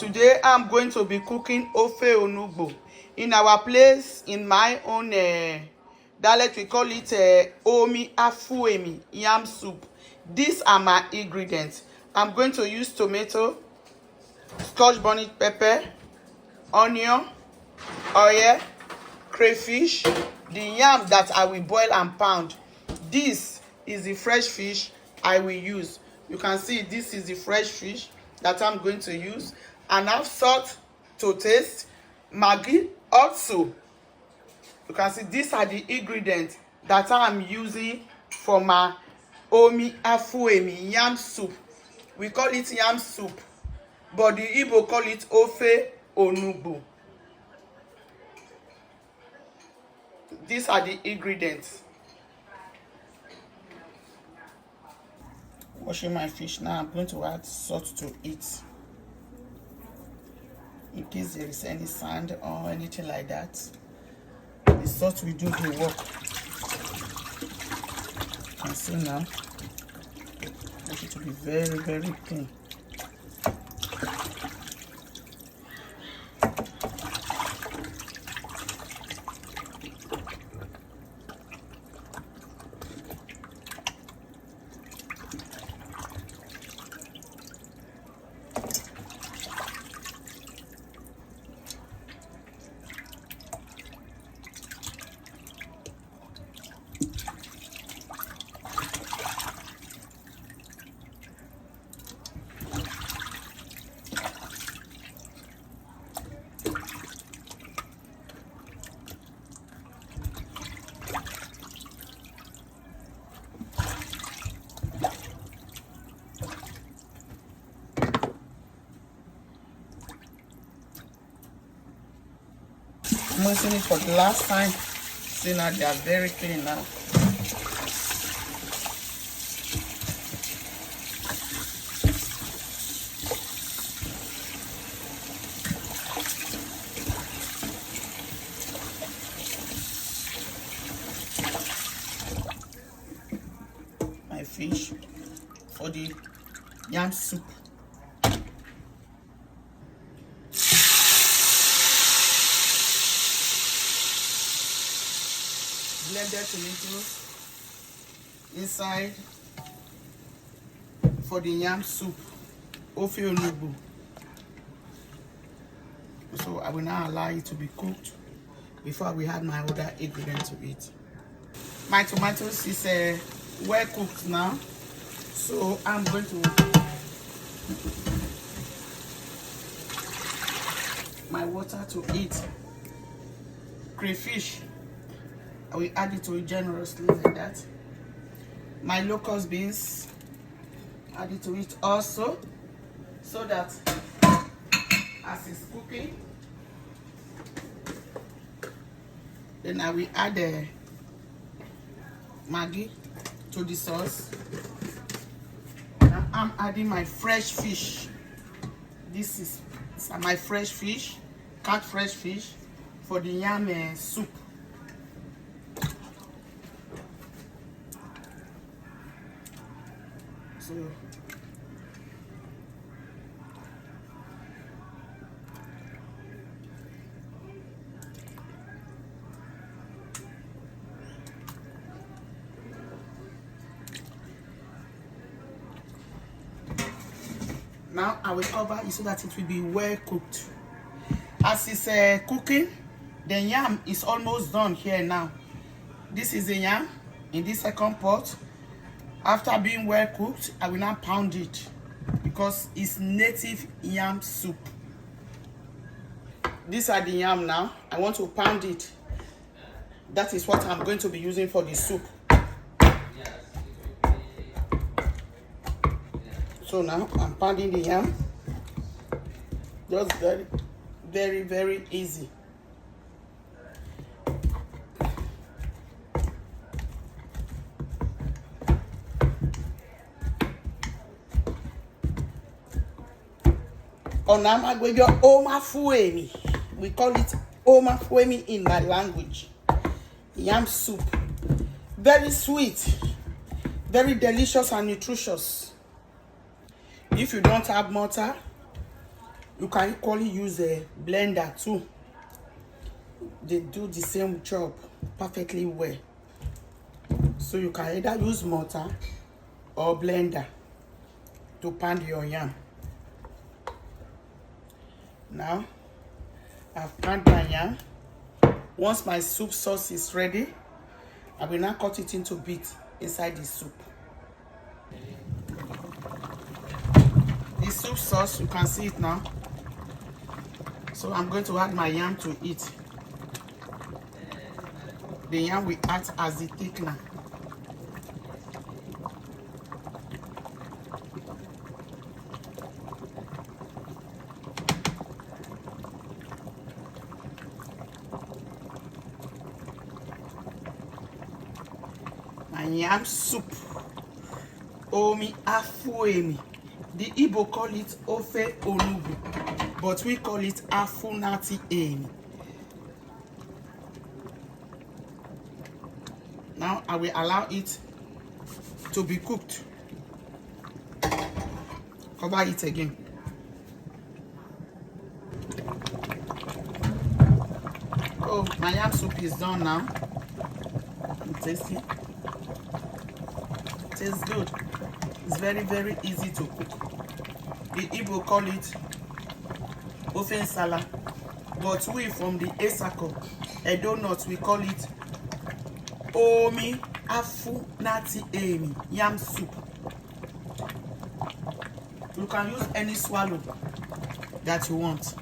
Today I'm going to be cooking ofe onugbo. In our place, in my own dialect, we call it omi afuemi yam soup. These are my ingredients. I'm going to use tomato, scotch bonnet pepper, onion, oil, crayfish, the yam that I will boil and pound. This is the fresh fish I will use. You can see this is the fresh fish that I'm going to use. And have salt to taste, Maggi also. You can see these are the ingredients that I'm using for my omi afuemi yam soup. We call it yam soup, but the Igbo call it ofe onugbo. These are the ingredients. Washing my fish now, I'm going to add salt to it. In case there is any sand or anything like that, the salt will do the work. You can see now, make it to be very, very clean. I'm using it for the last time. See now they are very clean now. My fish for the yam soup. Blended tomatoes inside for the yam soup, ofe onugbo. So I will now allow it to be cooked before we add my other ingredients to it. My tomatoes is well cooked now, so I'm going to my water to eat. Crayfish, I will add it to it generously like that. My locust beans, add it to it also, so that as it's cooking, then I will add Maggi to the sauce. Now I'm adding my fresh fish. This is my fresh fish, cut fresh fish for the yam soup. So now I will cover it so that it will be well cooked. As it's cooking, the yam is almost done here now. This is the yam in this second pot. After being well cooked, I will now pound it because it's native yam soup. These are the yam now. I want to pound it. That is what I'm going to be using for the soup. So now I'm pounding the yam. Just very, very, very easy. Onamagwejo omafuemi. We call it omafuemi in my language. Yam soup. Very sweet, very delicious and nutritious. If you don't have mortar, You can equally use a blender too. They do the same job perfectly well. So you can either use mortar or blender to pound your yam. Now, I've pounded my yam. Once my soup sauce is ready, I will now cut it into bits inside the soup. The soup sauce, you can see it now. So I'm going to add my yam to it. The yam will act as the thickener. My yam soup, omi afuemi. The Igbo call it ofe onugbu, but we call it afunati emi. Now I will allow it to be cooked. Cover it again. Oh, my yam soup is done now. Tasty. Tastes good. It's very, very easy to cook. The Igbo call it ofe nsala, but we from the Esako, Edo North, we call it omi afu nati emi yam soup. You can use any swallow that you want.